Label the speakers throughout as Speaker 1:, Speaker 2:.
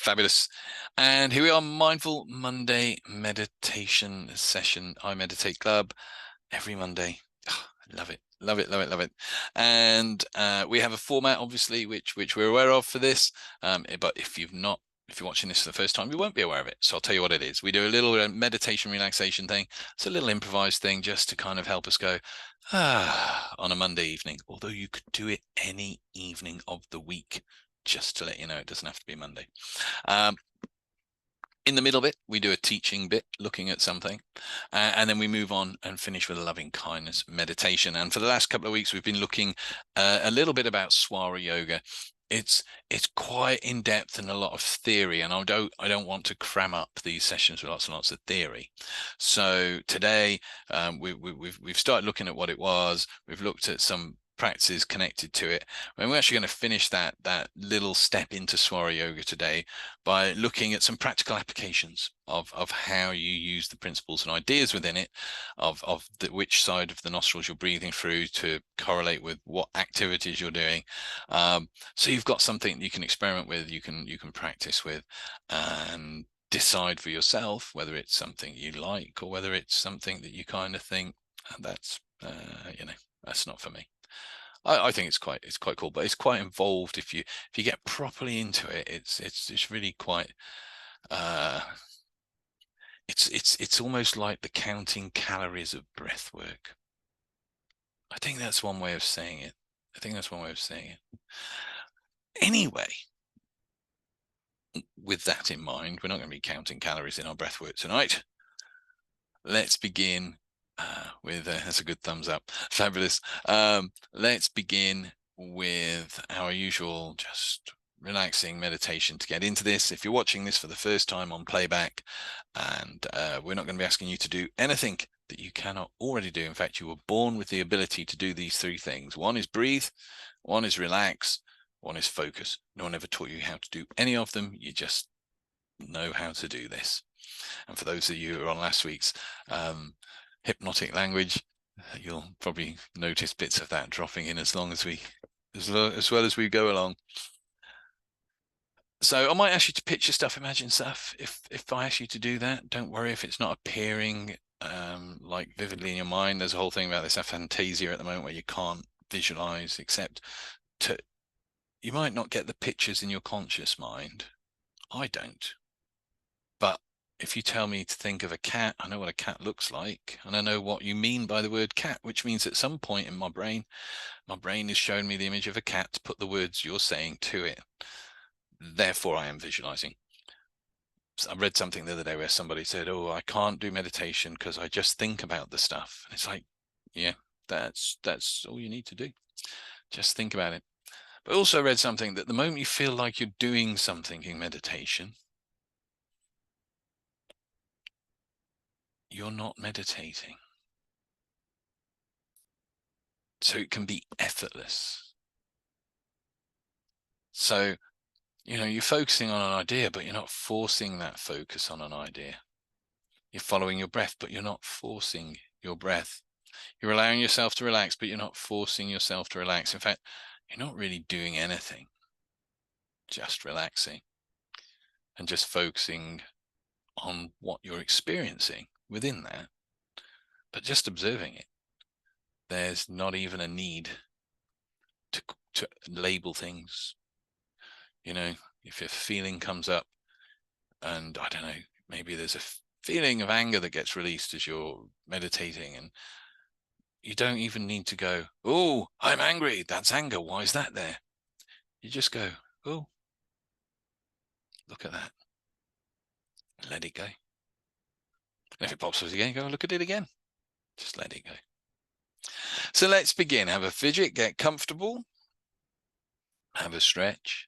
Speaker 1: Fabulous. And here we are, Mindful Monday meditation session. I Meditate Club every Monday. Oh, I love it. Love it, love it, love it. And we have a format, obviously, which we're aware of for this. But if you're watching this for the first time, you won't be aware of it. So I'll tell you what it is. We do a little meditation relaxation thing. It's a little improvised thing just to kind of help us go on a Monday evening. Although you could do it any evening of the week, just to let you know, it doesn't have to be Monday. In the middle bit, we do a teaching bit, looking at something, and then we move on and finish with a loving kindness meditation. And for the last couple of weeks, we've been looking a little bit about Swara Yoga. It's quite in depth and a lot of theory, and I don't want to cram up these sessions with lots and lots of theory. So today we've started looking at what it was. We've looked at some practices connected to it, and we're actually going to finish that little step into Swara Yoga today by looking at some practical applications of how you use the principles and ideas within it, of which side of the nostrils you're breathing through to correlate with what activities you're doing. So you've got something you can experiment with, you can practice with, and decide for yourself whether it's something you like or whether it's something that you kind of think that's that's not for me. I think it's quite cool, but it's quite involved. If you get properly into it, it's really quite it's almost like the counting calories of breath work. I think that's one way of saying it. Anyway, with that in mind, we're not going to be counting calories in our breath work tonight. Let's begin with that's a good thumbs up. Fabulous. Let's begin with our usual just relaxing meditation to get into this. If you're watching this for the first time on playback, and we're not going to be asking you to do anything that you cannot already do. In fact, you were born with the ability to do these three things. One is breathe, one is relax, one is focus. No one ever taught you how to do any of them. You just know how to do this. And for those of you who are on last week's hypnotic language, you'll probably notice bits of that dropping in as well as we go along. So I might ask you to picture stuff, imagine stuff. If I ask you to do that, don't worry if it's not appearing like vividly in your mind. There's a whole thing about this aphantasia at the moment where you can't visualize, except you might not get the pictures in your conscious mind. I don't. But if you tell me to think of a cat, I know what a cat looks like, and I know what you mean by the word cat, which means at some point in my brain is showing me the image of a cat to put the words you're saying to it. Therefore, I am visualizing. I read something the other day where somebody said, "Oh, I can't do meditation because I just think about the stuff." And it's like, yeah, that's all you need to do. Just think about it. But I also read something that the moment you feel like you're doing something in meditation, you're not meditating. So it can be effortless. So, you're focusing on an idea, but you're not forcing that focus on an idea. You're following your breath, but you're not forcing your breath. You're allowing yourself to relax, but you're not forcing yourself to relax. In fact, you're not really doing anything, just relaxing and just focusing on what you're experiencing within that, but just observing it. There's not even a need to label things. If a feeling comes up and I don't know, maybe there's a feeling of anger that gets released as you're meditating, and you don't even need to go, "Oh, I'm angry. That's anger. Why is that there?" You just go, "Oh, look at that." Let it go. And if it pops up again, go look at it again. Just let it go. So let's begin. Have a fidget, get comfortable, have a stretch.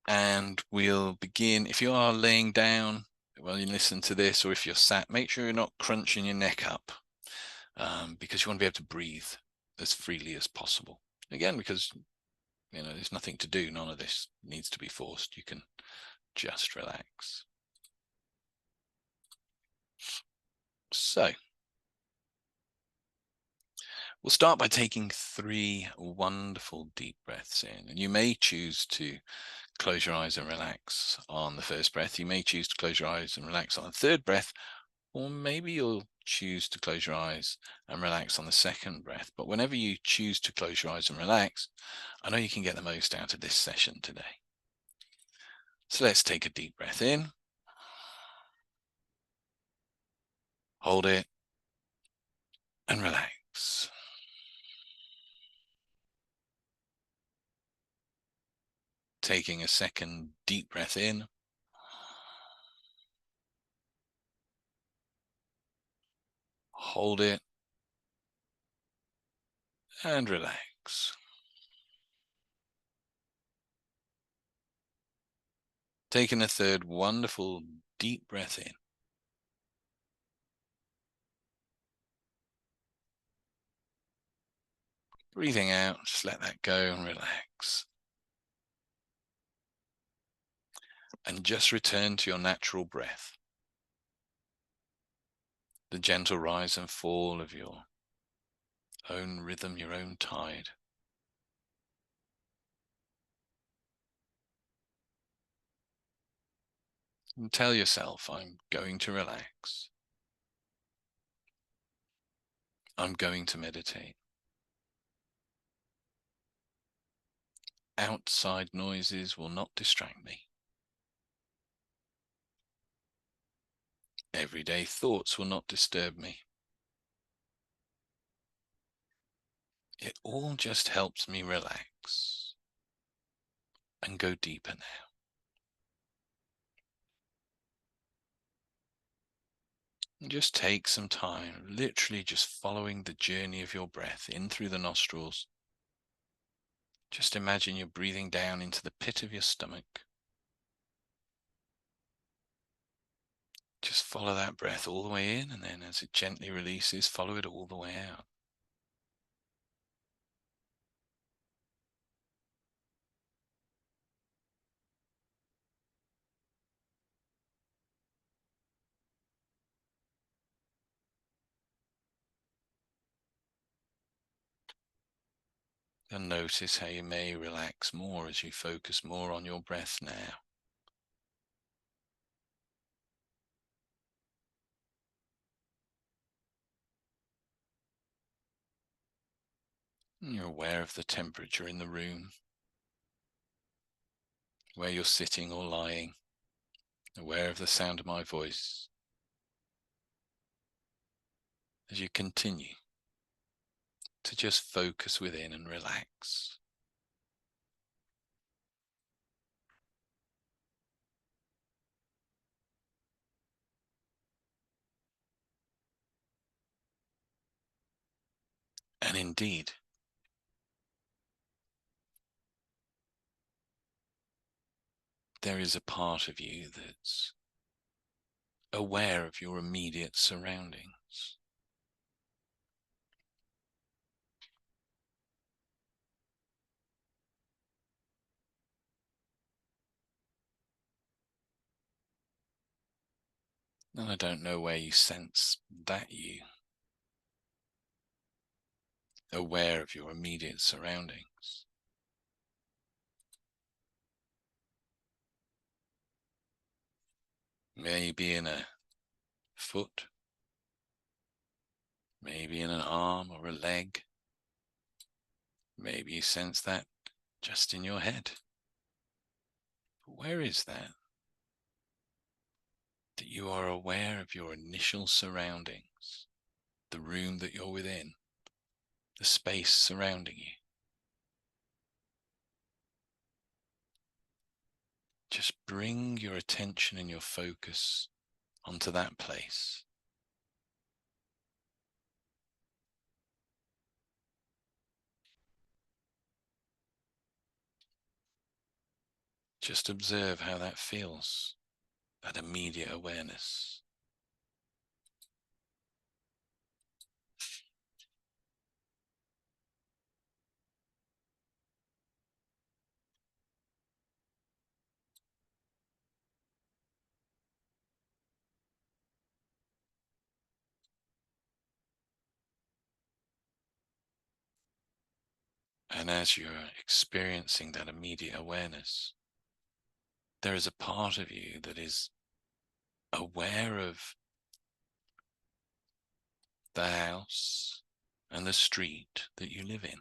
Speaker 1: And we'll begin. If you are laying down while you listen to this, or if you're sat, make sure you're not crunching your neck up, because you want to be able to breathe as freely as possible. Again, because there's nothing to do. None of this needs to be forced. You can just relax. So We'll start by taking 3 wonderful deep breaths in. And you may choose to close your eyes and relax on the first breath. You may choose to close your eyes and relax on the third breath, or maybe you'll choose to close your eyes and relax on the second breath. But whenever you choose to close your eyes and relax, I know you can get the most out of this session today. So let's take a deep breath in. Hold it and relax. Taking a second deep breath in. Hold it and relax. Taking a third wonderful deep breath in. Breathing out, just let that go and relax. And just return to your natural breath. The gentle rise and fall of your own rhythm, your own tide. And tell yourself, I'm going to relax. I'm going to meditate. Outside noises will not distract me. Everyday thoughts will not disturb me. It all just helps me relax and go deeper now. And just take some time, literally just following the journey of your breath in through the nostrils. Just imagine you're breathing down into the pit of your stomach. Just follow that breath all the way in, and then as it gently releases, follow it all the way out. And notice how you may relax more as you focus more on your breath now. And you're aware of the temperature in the room, where you're sitting or lying, aware of the sound of my voice. As you continue to just focus within and relax. And indeed, there is a part of you that's aware of your immediate surroundings. And I don't know where you sense that you, aware of your immediate surroundings. Maybe in a foot, maybe in an arm or a leg. Maybe you sense that just in your head. But where is that? That you are aware of your initial surroundings, the room that you're within, the space surrounding you. Just bring your attention and your focus onto that place. Just observe how that feels, that immediate awareness. And as you're experiencing that immediate awareness, there is a part of you that is aware of the house and the street that you live in.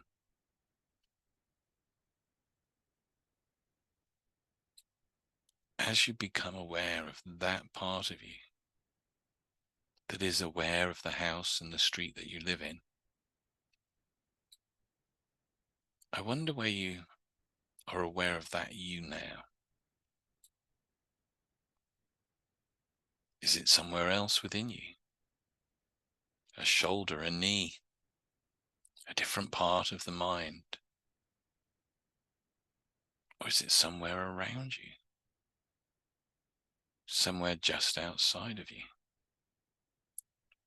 Speaker 1: As you become aware of that part of you that is aware of the house and the street that you live in, I wonder where you are aware of that you now. Is it somewhere else within you? A shoulder, a knee, a different part of the mind? Or is it somewhere around you? Somewhere just outside of you?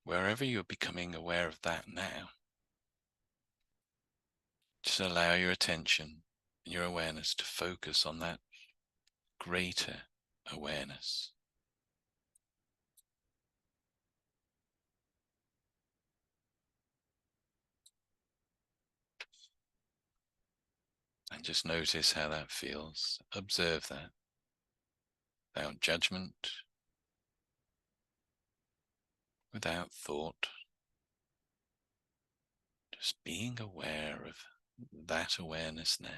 Speaker 1: Wherever you're becoming aware of that now, just allow your attention and your awareness to focus on that greater awareness. And just notice how that feels. Observe that without judgment, without thought. Just being aware of that awareness now.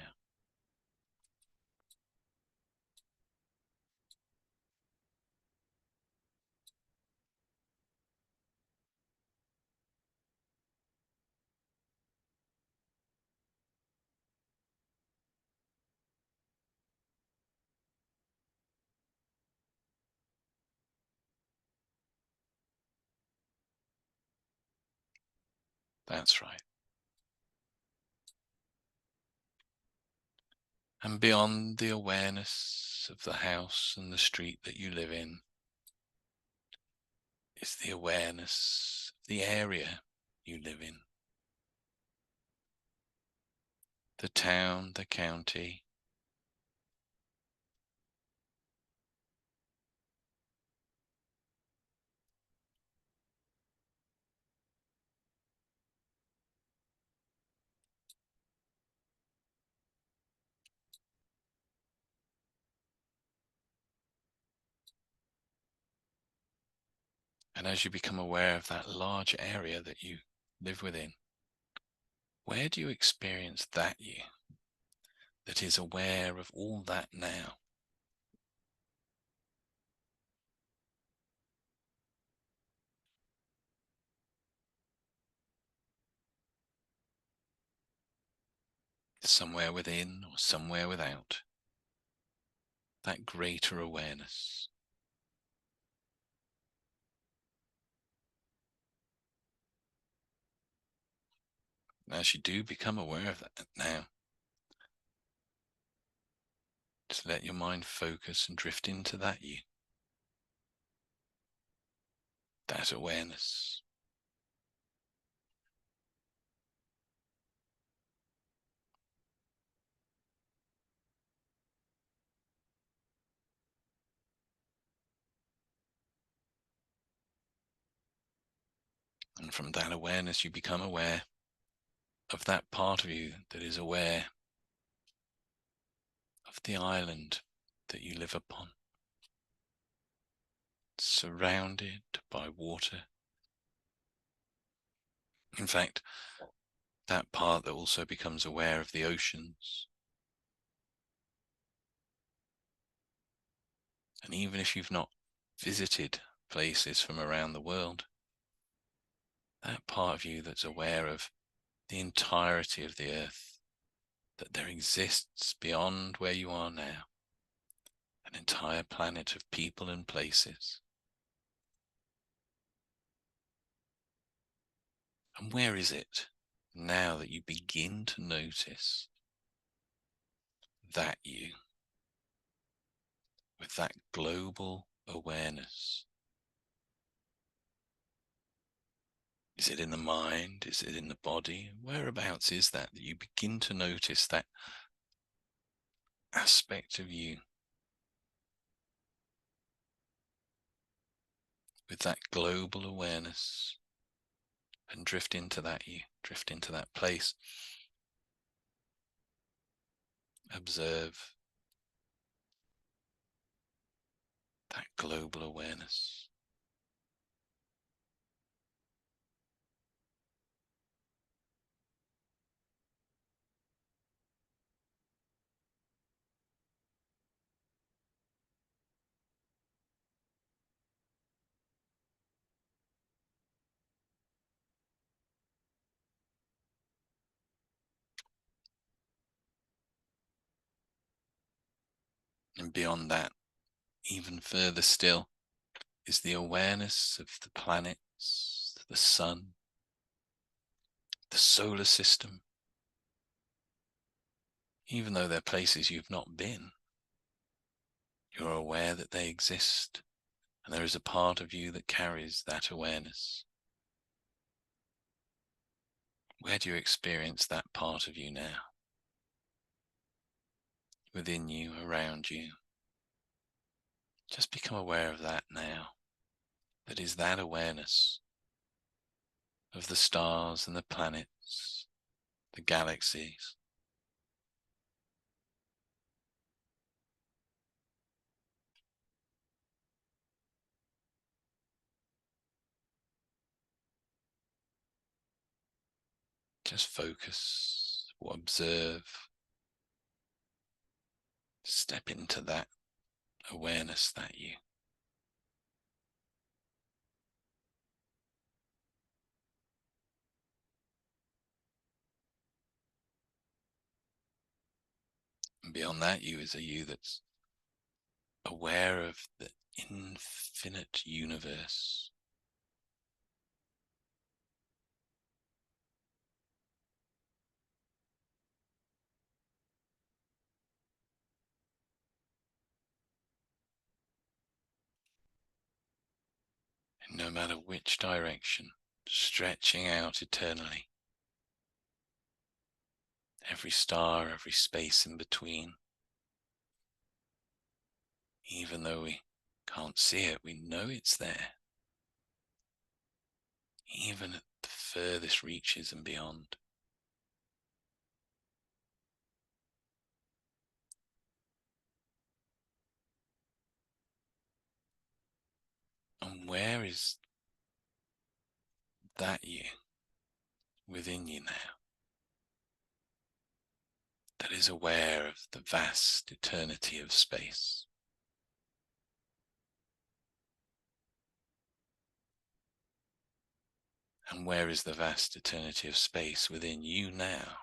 Speaker 1: That's right. And beyond the awareness of the house and the street that you live in is the awareness of the area you live in. The town, the county, and as you become aware of that large area that you live within, where do you experience that you that is aware of all that now? Somewhere within or somewhere without, that greater awareness. As you do become aware of that now, just let your mind focus and drift into that you, that awareness. And from that awareness, you become aware of that part of you that is aware of the island that you live upon, surrounded by water. In fact, that part that also becomes aware of the oceans. And even if you've not visited places from around the world, that part of you that's aware of the entirety of the earth, that there exists beyond where you are now, an entire planet of people and places. And where is it now that you begin to notice that you, with that global awareness? Is it in the mind? Is it in the body? Whereabouts is that you begin to notice that aspect of you with that global awareness, and drift into that you, drift into that place observe that global awareness. And beyond that, even further still, is the awareness of the planets, the sun, the solar system. Even though they're places you've not been, you're aware that they exist, and there is a part of you that carries that awareness. Where do you experience that part of you now? Within you, around you. Just become aware of that now. That is that awareness of the stars and the planets, the galaxies. Just focus or observe. Step into that awareness that you. And beyond that you is a you that's aware of the infinite universe. And no matter which direction, stretching out eternally. Every star, every space in between. Even though we can't see it, we know it's there. Even at the furthest reaches and beyond. And where is that you within you now that is aware of the vast eternity of space? And where is the vast eternity of space within you now?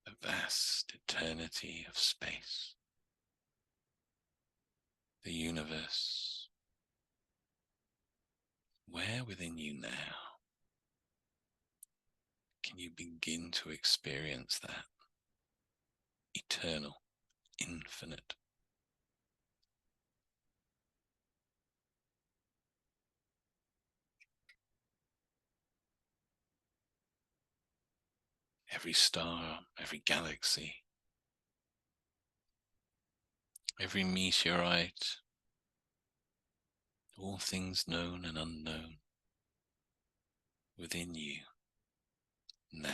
Speaker 1: The vast eternity of space. The universe. Where within you now can you begin to experience that eternal, infinite? Every star, every galaxy, every meteorite, all things known and unknown within you now.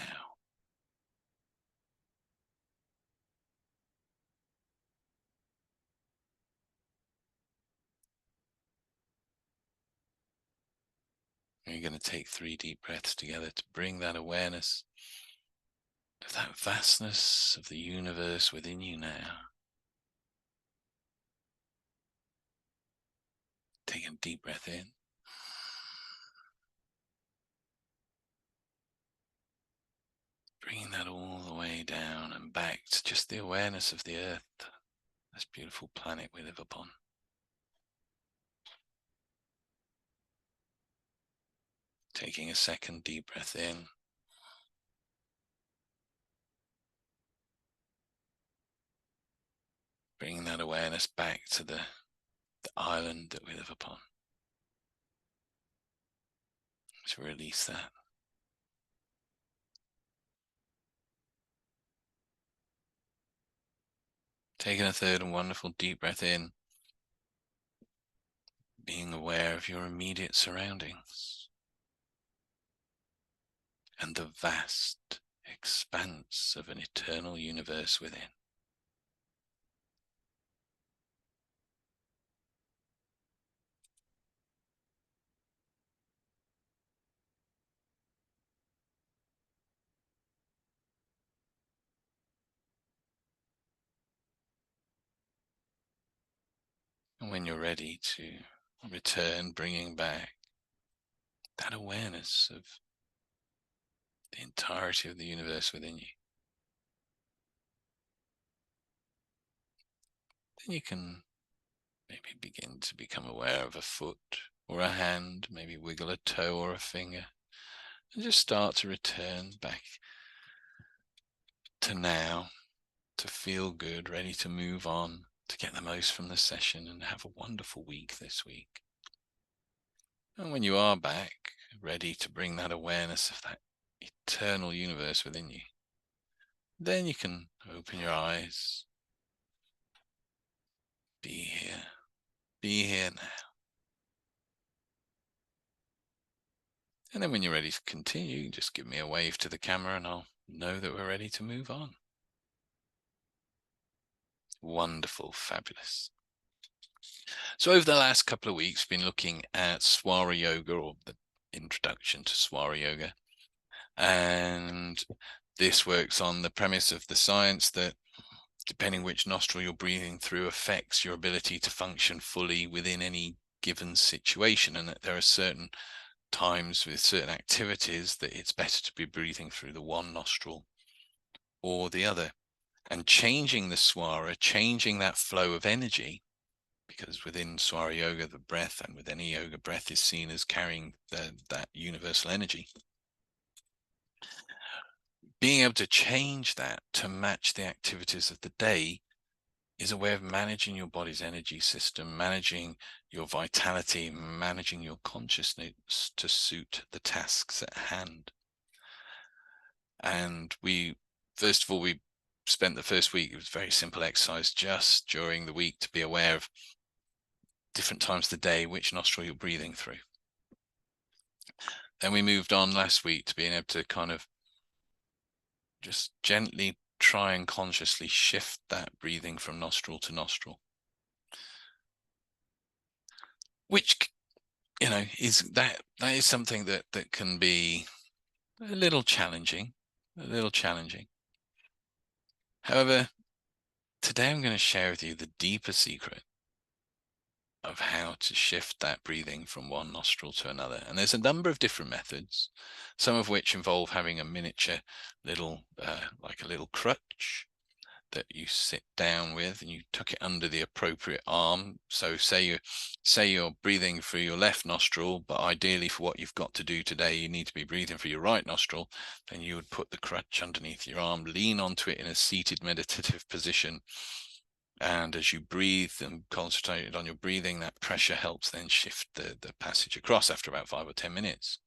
Speaker 1: And you're going to take 3 deep breaths together to bring that awareness to that vastness of the universe within you now. Take a deep breath in. Bringing that all the way down and back to just the awareness of the earth, this beautiful planet we live upon. Taking a second deep breath in. Bringing that awareness back to the island that we live upon. To release that. Taking a third and wonderful deep breath in, being aware of your immediate surroundings and the vast expanse of an eternal universe within. And when you're ready to return, bringing back that awareness of the entirety of the universe within you, then you can maybe begin to become aware of a foot or a hand, maybe wiggle a toe or a finger, and just start to return back to now, to feel good, ready to move on, to get the most from the session and have a wonderful week this week. And when you are back, ready to bring that awareness of that eternal universe within you, then you can open your eyes, be here now. And then when you're ready to continue, just give me a wave to the camera and I'll know that we're ready to move on. Wonderful, fabulous. So over the last couple of weeks, been looking at Swara Yoga, or the introduction to Swara Yoga. And this works on the premise of the science that depending which nostril you're breathing through affects your ability to function fully within any given situation, and that there are certain times with certain activities that it's better to be breathing through the one nostril or the other. And changing the swara, changing that flow of energy, because within Swara Yoga, the breath, and with any yoga, breath is seen as carrying that universal energy. Being able to change that to match the activities of the day is a way of managing your body's energy system, managing your vitality, managing your consciousness to suit the tasks at hand. And first of all, we spent the first week, it was very simple exercise just during the week to be aware of different times of the day, which nostril you're breathing through. Then we moved on last week to being able to kind of just gently try and consciously shift that breathing from nostril to nostril, which, is that is something that can be a little challenging. However, today I'm going to share with you the deeper secret of how to shift that breathing from one nostril to another. And there's a number of different methods, some of which involve having a miniature little, like a little crutch that you sit down with, and you tuck it under the appropriate arm. So say you're breathing through your left nostril, but ideally for what you've got to do today, you need to be breathing through your right nostril. Then you would put the crutch underneath your arm, lean onto it in a seated meditative position. And as you breathe and concentrate on your breathing, that pressure helps then shift the passage across after about 5 or 10 minutes.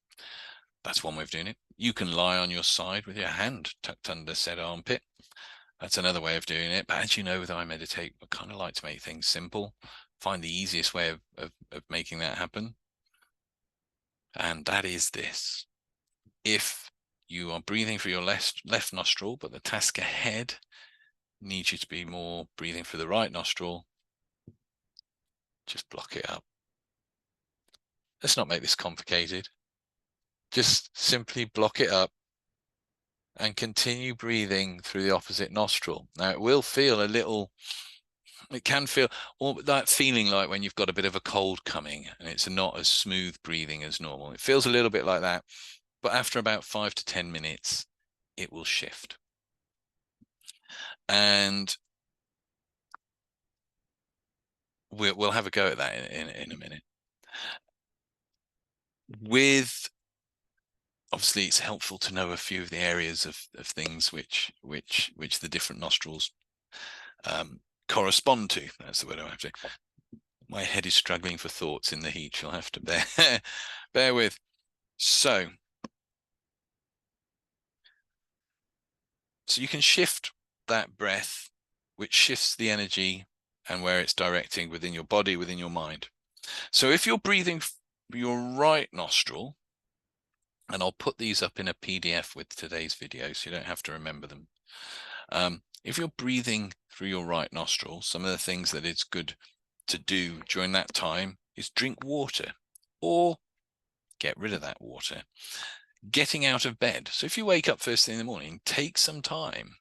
Speaker 1: That's one way of doing it. You can lie on your side with your hand tucked under said armpit. That's another way of doing it. But as you know, with I Meditate, I kind of like to make things simple, find the easiest way of making that happen. And that is this. If you are breathing through your left nostril, but the task ahead needs you to be more breathing through the right nostril, just block it up. Let's not make this complicated. Just simply block it up and continue breathing through the opposite nostril. Now, it will feel it can feel that feeling like when you've got a bit of a cold coming and it's not as smooth breathing as normal. It feels a little bit like that, but after about 5 to 10 minutes, it will shift. And we'll have a go at that in a minute. Obviously, it's helpful to know a few of the areas of things which the different nostrils correspond to. That's the word I have to. My head is struggling for thoughts in the heat. You'll have to bear with. So you can shift that breath which shifts the energy and where it's directing within your body, within your mind. So if you're breathing your right nostril, and I'll put these up in a PDF with today's video so you don't have to remember them. If you're breathing through your right nostril, some of the things that it's good to do during that time is drink water or get rid of that water. Getting out of bed. So if you wake up first thing in the morning, take some time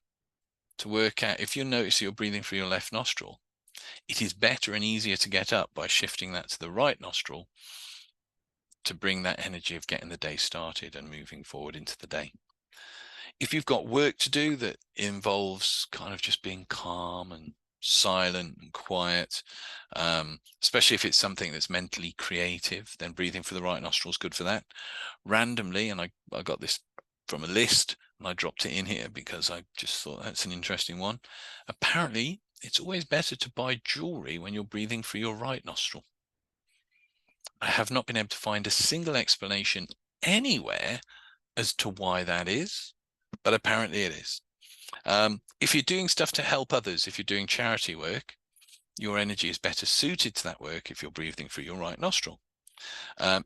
Speaker 1: to work out. If you notice you're breathing through your left nostril, it is better and easier to get up by shifting that to the right nostril to bring that energy of getting the day started and moving forward into the day. If you've got work to do that involves kind of just being calm and silent and quiet, especially if it's something that's mentally creative, then breathing for the right nostril is good for that. Randomly, and I got this from a list and I dropped it in here because I just thought that's an interesting one. Apparently, it's always better to buy jewelry when you're breathing through your right nostril. I have not been able to find a single explanation anywhere as to why that is, but apparently it is. If you're doing stuff to help others, if you're doing charity work, your energy is better suited to that work if you're breathing through your right nostril.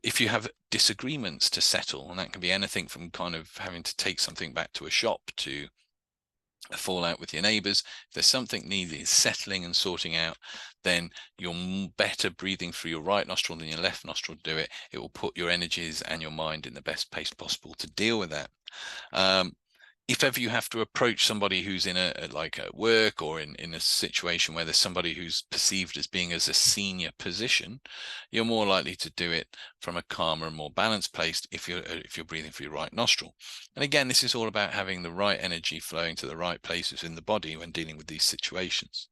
Speaker 1: If you have disagreements to settle, and that can be anything from kind of having to take something back to a shop to a fallout with your neighbors, if there's something needed settling and sorting out, then you're better breathing through your right nostril than your left nostril to do it. It will put your energies and your mind in the best place possible to deal with that. If ever you have to approach somebody who's in like at work or in a situation where there's somebody who's perceived as being as a senior position, you're more likely to do it from a calmer and more balanced place if you're breathing through your right nostril. And again, this is all about having the right energy flowing to the right places in the body when dealing with these situations.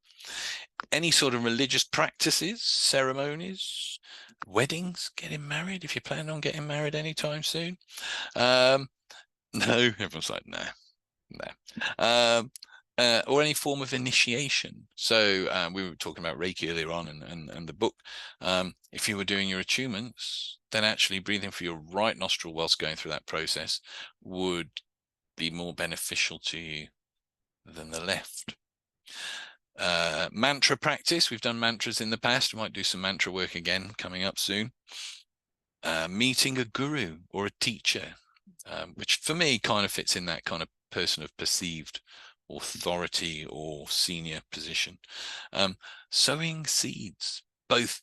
Speaker 1: Any sort of religious practices, ceremonies, weddings, getting married, if you're planning on getting married anytime soon. No, everyone's like, no. Or any form of initiation. So we were talking about Reiki earlier on and the book. If you were doing your attunements, then actually breathing through your right nostril whilst going through that process would be more beneficial to you than the left. Mantra practice. We've done mantras in the past. We might do some mantra work again coming up soon. Meeting a guru or a teacher, which for me kind of fits in that kind of person of perceived authority or senior position. Sowing seeds, both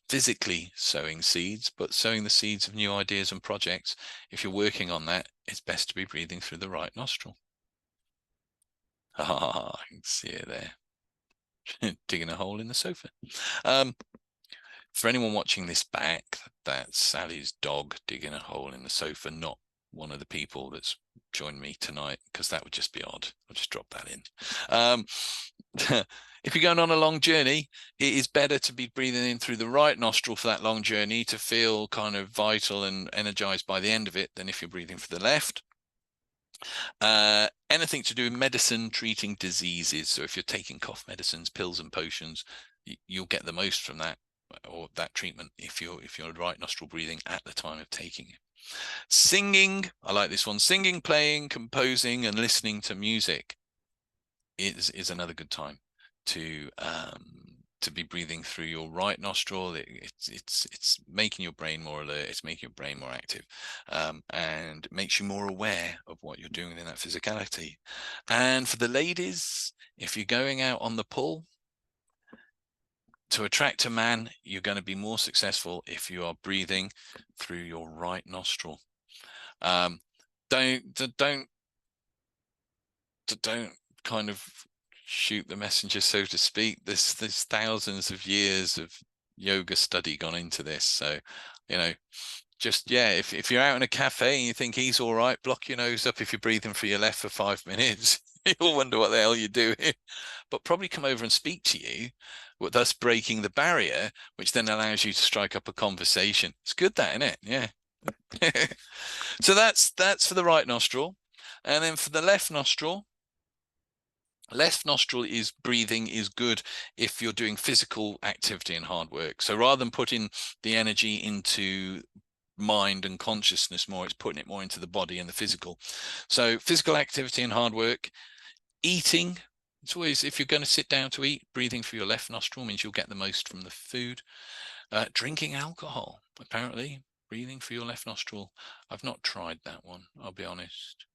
Speaker 1: physically sowing seeds, but sowing the seeds of new ideas and projects. If you're working on that, it's best to be breathing through the right nostril. I can see it there. Digging a hole in the sofa. For anyone watching this back, that's Sally's dog digging a hole in the sofa, not one of the people that's joined me tonight, because that would just be odd. I'll just drop that in. If you're going on a long journey, it is better to be breathing in through the right nostril for that long journey to feel kind of vital and energized by the end of it than if you're breathing for the left. Anything to do with medicine, treating diseases. So if you're taking cough medicines, pills and potions, you'll get the most from that or that treatment if you're right nostril breathing at the time of taking it. Singing, I like this one. Singing, playing, composing, and listening to music is another good time to be breathing through your right nostril. It's making your brain more alert. It's making your brain more active, and makes you more aware of what you're doing in that physicality. And for the ladies, if you're going out on the pull, to attract a man, you're going to be more successful if you are breathing through your right nostril. Don't kind of shoot the messenger, so to speak. There's thousands of years of yoga study gone into this. So, just, if you're out in a cafe and you think he's all right, block your nose up if you're breathing through your left for 5 minutes. You'll wonder what the hell you're doing, but probably come over and speak to you, thus breaking the barrier, which then allows you to strike up a conversation. It's good, that, isn't it? Yeah. So that's for the right nostril. And then for the left nostril is breathing is good if you're doing physical activity and hard work. So rather than putting the energy into mind and consciousness more, it's putting it more into the body and the physical. So physical activity and hard work, eating It's always, if you're going to sit down to eat, breathing through your left nostril means you'll get the most from the food. Drinking alcohol, apparently, breathing through your left nostril. I've not tried that one, I'll be honest.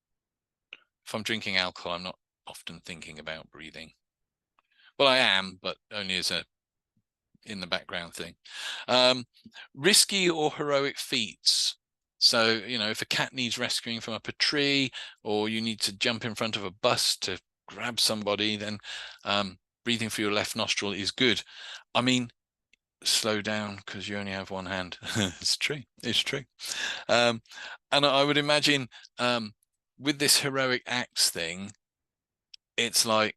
Speaker 1: If I'm drinking alcohol, I'm not often thinking about breathing. Well, I am, but only as a in the background thing. Risky or heroic feats. So, if a cat needs rescuing from up a tree, or you need to jump in front of a bus to grab somebody, then breathing through your left nostril is good. I mean, slow down because you only have one hand. It's true. It's true. And I would imagine with this heroic acts thing, it's like,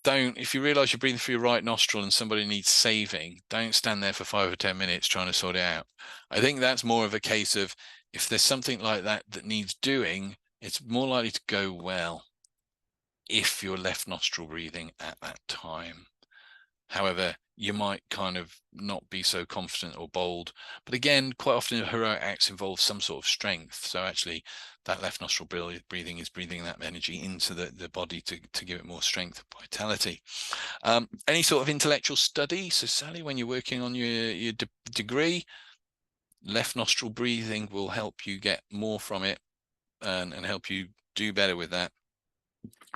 Speaker 1: if you realize you're breathing through your right nostril and somebody needs saving, don't stand there for 5 or 10 minutes trying to sort it out. I think that's more of a case of, if there's something like that that needs doing, it's more likely to go well if you're left nostril breathing at that time. However, you might kind of not be so confident or bold. But again, quite often heroic acts involve some sort of strength. So actually that left nostril breathing is breathing that energy into the body to give it more strength and vitality. Any sort of intellectual study. So Sally, when you're working on your degree, left nostril breathing will help you get more from it and help you do better with that.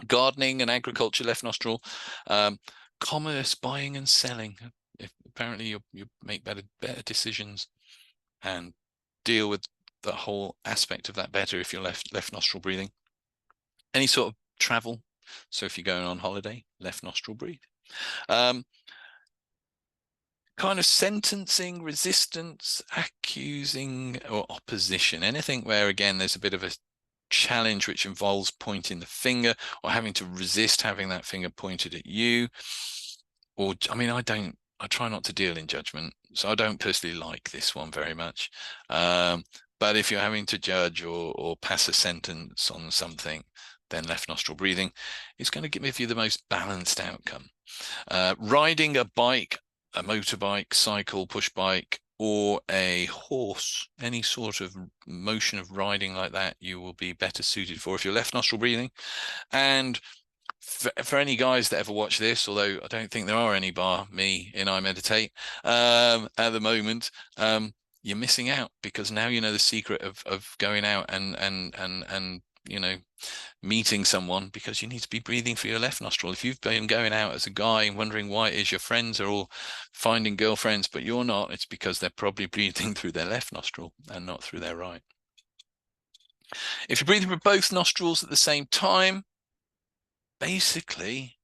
Speaker 1: Gardening and agriculture, left nostril. Commerce, buying and selling. Apparently you make better decisions and deal with the whole aspect of that better if you're left nostril breathing. Any sort of travel. So if you're going on holiday, left nostril breathe. Kind of sentencing, resistance, accusing, or opposition. Anything where, again, there's a bit of a challenge which involves pointing the finger or having to resist having that finger pointed at you. Or, I mean, I try not to deal in judgment, so I don't personally like this one very much. But if you're having to judge or pass a sentence on something, then left nostril breathing is going to give you the most balanced outcome. Riding a bike, a motorbike, cycle, push bike, or a horse, any sort of motion of riding like that, you will be better suited for if you're left nostril breathing. And for any guys that ever watch this, although I don't think there are any bar me in I Meditate at the moment, you're missing out, because now you know the secret of going out and meeting someone, because you need to be breathing through your left nostril. If you've been going out as a guy and wondering why it is your friends are all finding girlfriends but you're not, it's because they're probably breathing through their left nostril and not through their right. If you're breathing through both nostrils at the same time, basically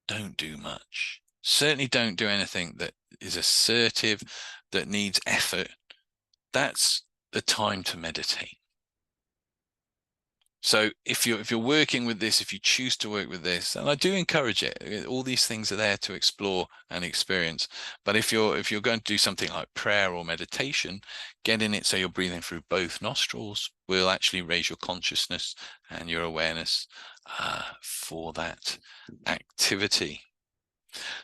Speaker 1: don't do much. Certainly don't do anything that is assertive, that needs effort. That's the time to meditate. So if you're working with this, if you choose to work with this, and I do encourage it, all these things are there to explore and experience. But if you're going to do something like prayer or meditation, get in it so you're breathing through both nostrils will actually raise your consciousness and your awareness for that activity.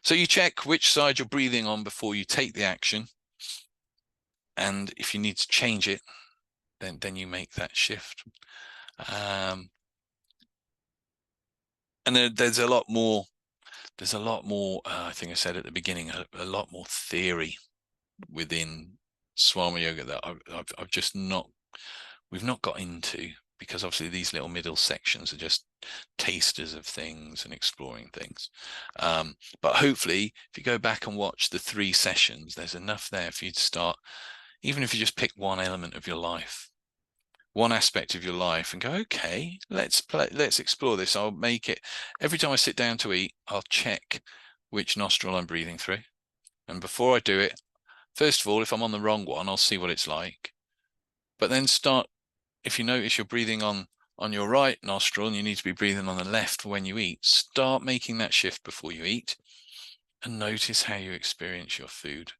Speaker 1: So you check which side you're breathing on before you take the action. And if you need to change it, then you make that shift. And there's a lot more. There's a lot more. I think I said at the beginning, a lot more theory within Swara Yoga that I've just not. We've not got into, because obviously these little middle sections are just tasters of things and exploring things. But hopefully, if you go back and watch the 3 sessions, there's enough there for you to start. Even if you just pick one element of your life, one aspect of your life, and go, okay, let's explore this. I'll make it, every time I sit down to eat, I'll check which nostril I'm breathing through. And before I do it, first of all, if I'm on the wrong one, I'll see what it's like. But then if you notice you're breathing on your right nostril and you need to be breathing on the left when you eat, start making that shift before you eat, and notice how you experience your food.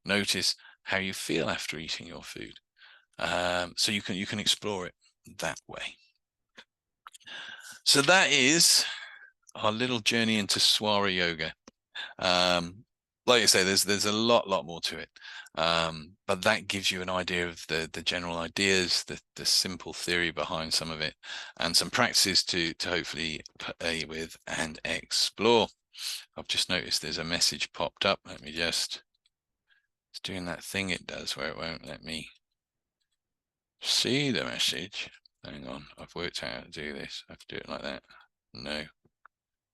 Speaker 1: Notice how you feel after eating your food. So you can explore it that way. So that is our little journey into Swara Yoga. Like like you say, there's a lot more to it, but that gives you an idea of the general ideas, the simple theory behind some of it, and some practices to hopefully play with and explore. I've just noticed there's a message popped up. Let me just, it's doing that thing it does where it won't let me see the message. Hang on, I've worked out how to do this. I have to do it like that. No.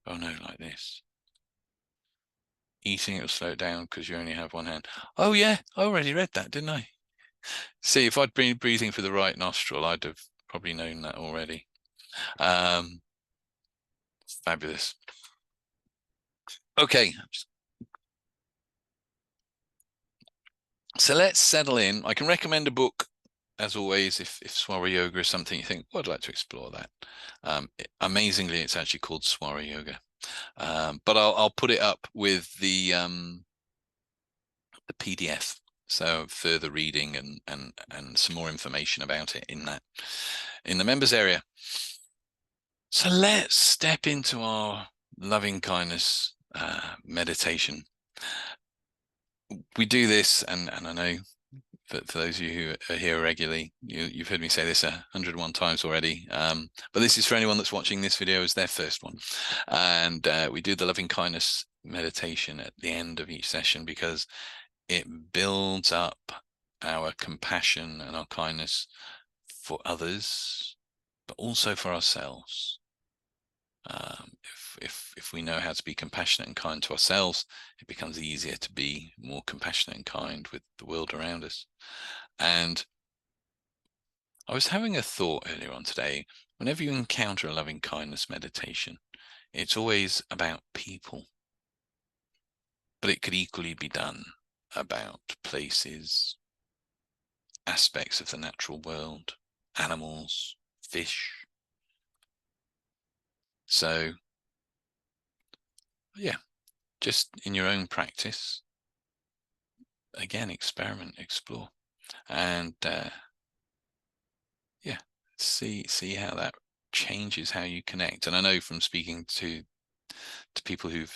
Speaker 1: Oh no, like this. Eating, it'll slow it down because you only have one hand. Oh yeah, I already read that, didn't I? See, if I'd been breathing for the right nostril, I'd have probably known that already. Fabulous. Okay, so let's settle in. I can recommend a book, as always, if Swara Yoga is something you think, well, I'd like to explore that. Amazingly, it's actually called Swara Yoga. But I'll put it up with the PDF, so further reading and some more information about it in the members area. So let's step into our loving kindness meditation. We do this, and I know that for those of you who are here regularly, you've heard me say this 101 times already, but this is for anyone that's watching this video as their first one. And we do the loving kindness meditation at the end of each session because it builds up our compassion and our kindness for others, but also for ourselves. If we know how to be compassionate and kind to ourselves, it becomes easier to be more compassionate and kind with the world around us. And I was having a thought earlier on today. Whenever you encounter a loving kindness meditation, it's always about people, but it could equally be done about places, aspects of the natural world, animals, fish. So yeah, just in your own practice, again, experiment, explore, and yeah, see how that changes how you connect. And I know from speaking to people who've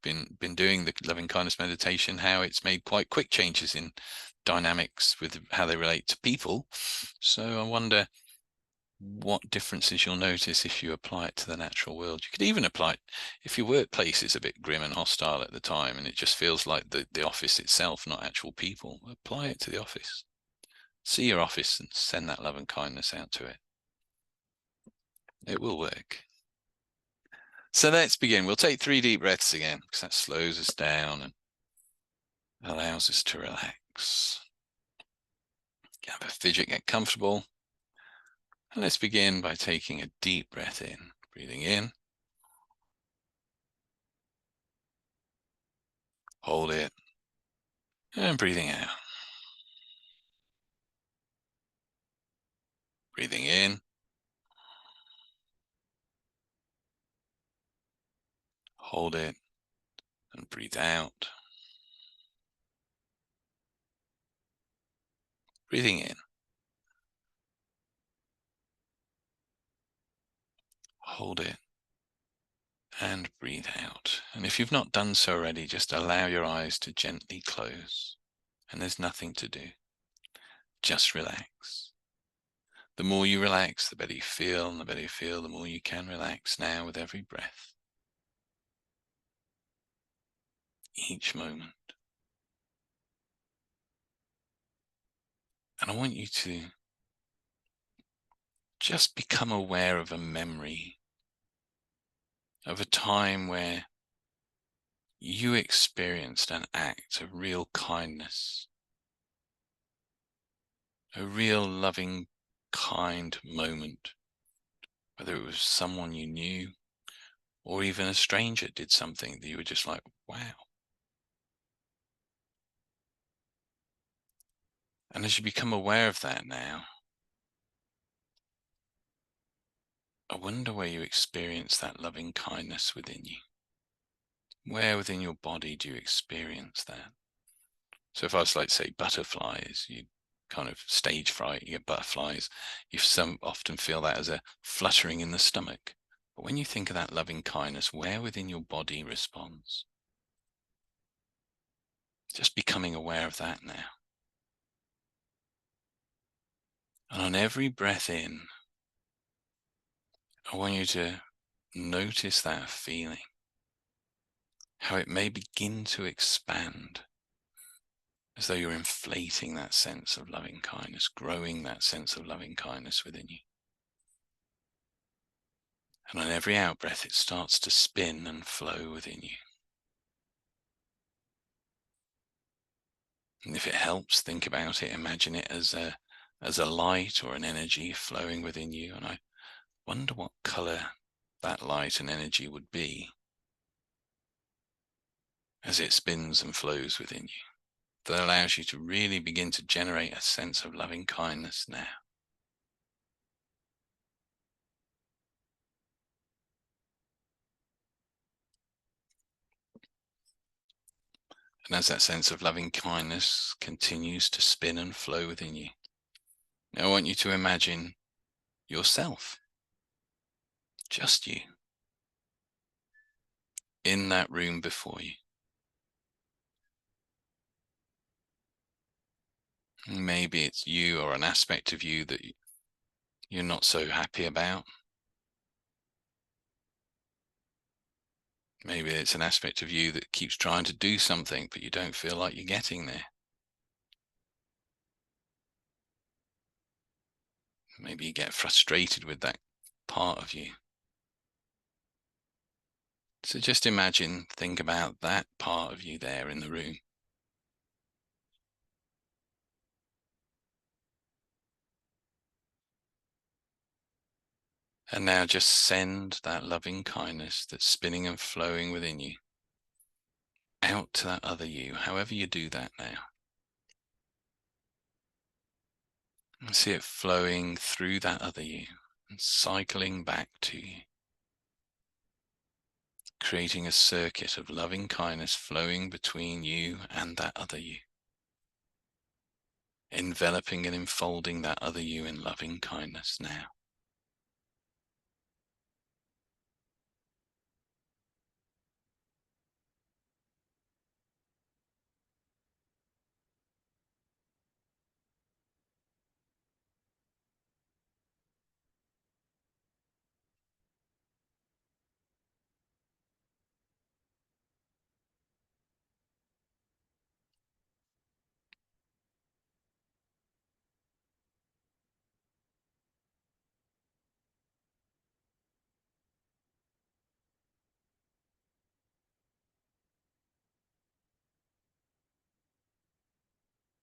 Speaker 1: been doing the loving kindness meditation, how it's made quite quick changes in dynamics with how they relate to people. So I wonder what differences you'll notice if you apply it to the natural world. You could even apply it if your workplace is a bit grim and hostile at the time and it just feels like the office itself, not actual people. Apply it to the office. See your office and send that love and kindness out to it. It will work. So let's begin. We'll take 3 deep breaths again because that slows us down and allows us to relax. Have a fidget, get comfortable. And let's begin by taking a deep breath in, breathing in. Hold it. And breathing out. Breathing in. Hold it. And breathe out. Breathing in. Hold it. And breathe out. And if you've not done so already, just allow your eyes to gently close. And there's nothing to do. Just relax. The more you relax, the better you feel, and the better you feel, the more you can relax now with every breath. Each moment. And I want you to just become aware of a memory of a time where you experienced an act of real kindness, a real loving, kind moment, whether it was someone you knew or even a stranger did something that you were just like, wow. And as you become aware of that now, I wonder where you experience that loving kindness within you. Where within your body do you experience that? So if I was like, say, butterflies, you kind of stage fright, you get butterflies. You often feel that as a fluttering in the stomach. But when you think of that loving kindness, where within your body responds? Just becoming aware of that now. And on every breath in, I want you to notice that feeling, how it may begin to expand, as though you're inflating that sense of loving kindness, growing that sense of loving kindness within you. And on every out breath, it starts to spin and flow within you. And if it helps, think about it, imagine it as a light or an energy flowing within you. And I wonder what color that light and energy would be as it spins and flows within you. That allows you to really begin to generate a sense of loving kindness now. And as that sense of loving kindness continues to spin and flow within you, now I want you to imagine yourself, just you, in that room before you. Maybe it's you or an aspect of you that you're not so happy about. Maybe it's an aspect of you that keeps trying to do something, but you don't feel like you're getting there. Maybe you get frustrated with that part of you. So just imagine, think about that part of you there in the room. And now just send that loving kindness that's spinning and flowing within you out to that other you, however you do that now. And see it flowing through that other you and cycling back to you, creating a circuit of loving kindness flowing between you and that other you, enveloping and enfolding that other you in loving kindness now.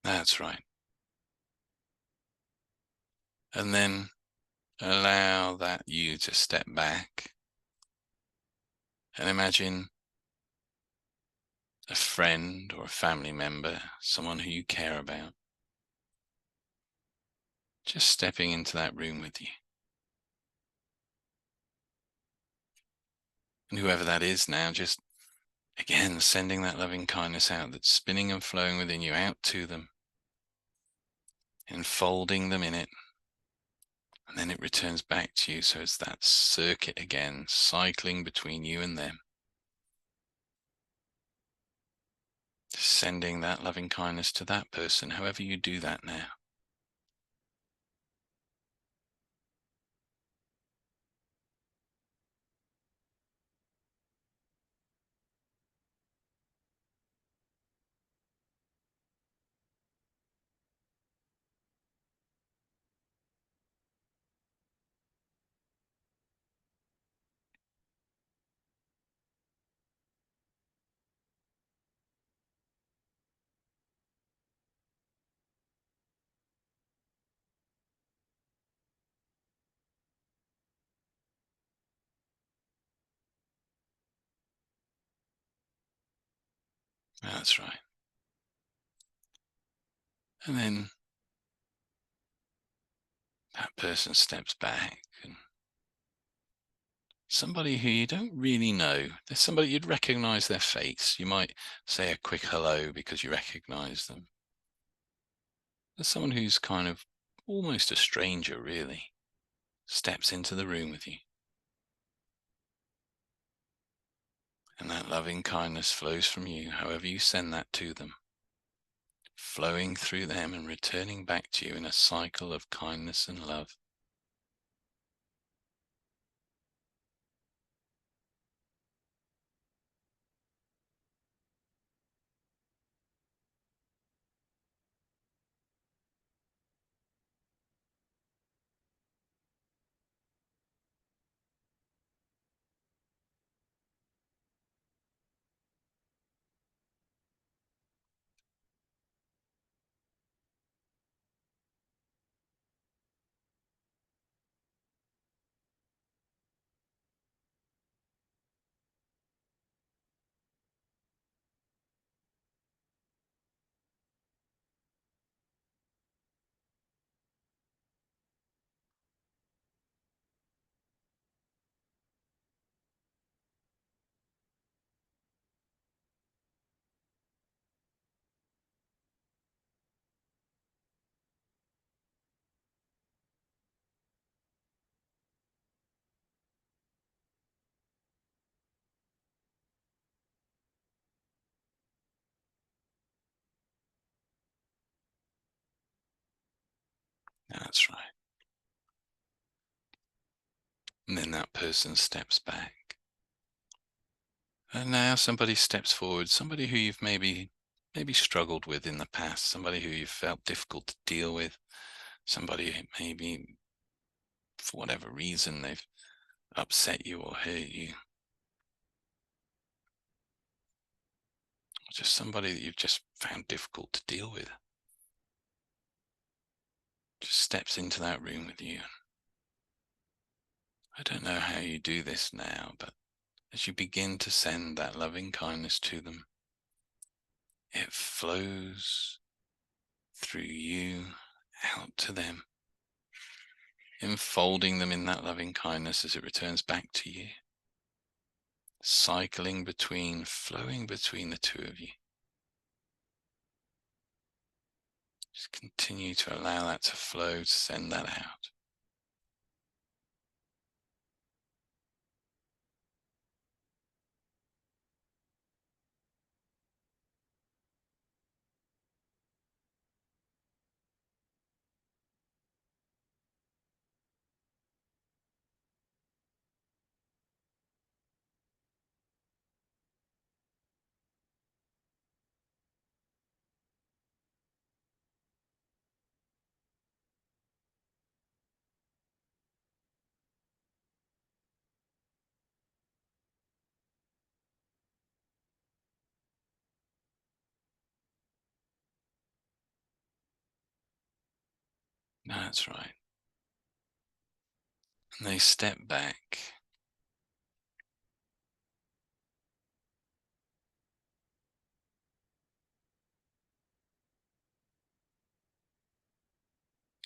Speaker 1: That's right. And then allow that you to step back and imagine a friend or a family member, someone who you care about, just stepping into that room with you. And whoever that is now, just again sending that loving kindness out that's spinning and flowing within you out to them, enfolding them in it. And then it returns back to you. So it's that circuit again, cycling between you and them. Sending that loving kindness to that person, however you do that now. That's right. And then that person steps back, and somebody who you don't really know, there's somebody you'd recognize their face. You might say a quick hello because you recognize them. There's someone who's kind of almost a stranger, really, steps into the room with you. And that loving kindness flows from you, however you send that to them. flowing through them and returning back to you in a cycle of kindness and love. That's right. And then that person steps back. And now somebody steps forward, somebody who you've maybe struggled with in the past, somebody who you've felt difficult to deal with, somebody who maybe for whatever reason they've upset you or hurt you, or just somebody that you've just found difficult to deal with, just steps into that room with you. I don't know how you do this now, but as you begin to send that loving kindness to them, it flows through you out to them, enfolding them in that loving kindness as it returns back to you, cycling between, flowing between the two of you. Just continue to allow that to flow, to send that out. That's right. And they step back.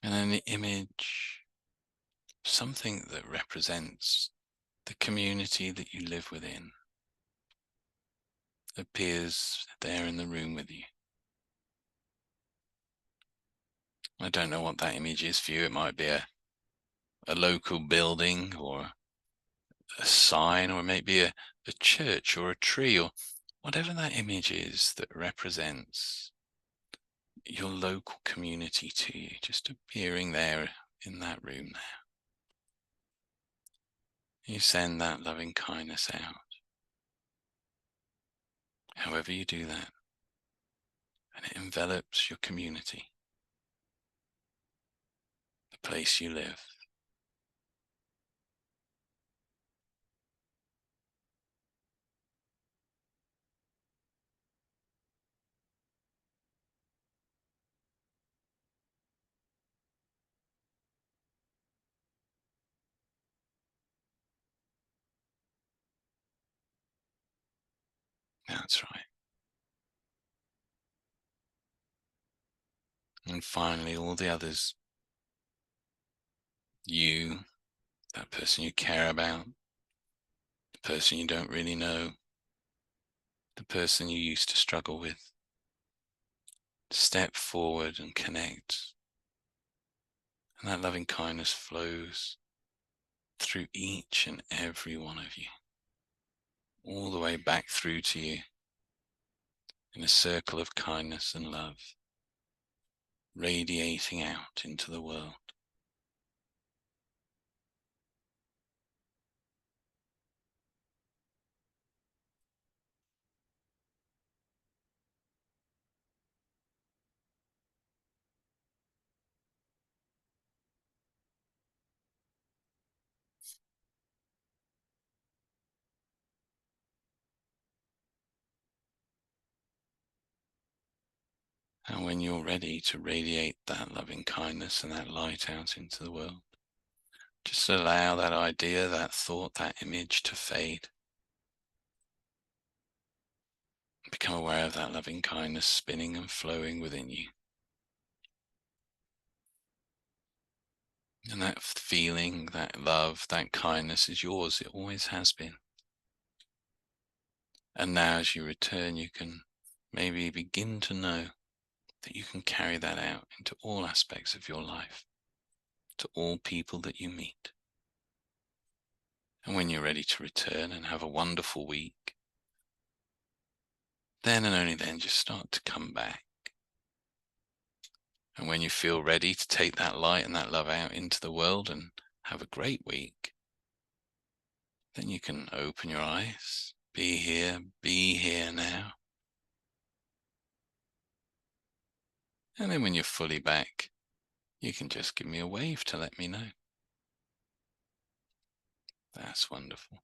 Speaker 1: And then the image, something that represents the community that you live within, appears there in the room with you. I don't know what that image is for you. It might be a local building or a sign, or maybe a church or a tree, or whatever that image is that represents your local community to you, just appearing there in that room now. You send that loving kindness out. However you do that, and it envelops your community, the place you live. That's right. And finally, all the others, you, that person you care about, the person you don't really know, the person you used to struggle with, step forward and connect. And that loving kindness flows through each and every one of you, all the way back through to you in a circle of kindness and love. radiating out into the world. And when you're ready to radiate that loving kindness and that light out into the world, just allow that idea, that thought, that image to fade. Become aware of that loving kindness spinning and flowing within you. And that feeling, that love, that kindness is yours. It always has been. And now as you return, you can maybe begin to know that you can carry that out into all aspects of your life, to all people that you meet. And when you're ready to return and have a wonderful week, then and only then just start to come back. And when you feel ready to take that light and that love out into the world and have a great week, then you can open your eyes, be here now. And then when you're fully back, you can just give me a wave to let me know. That's wonderful.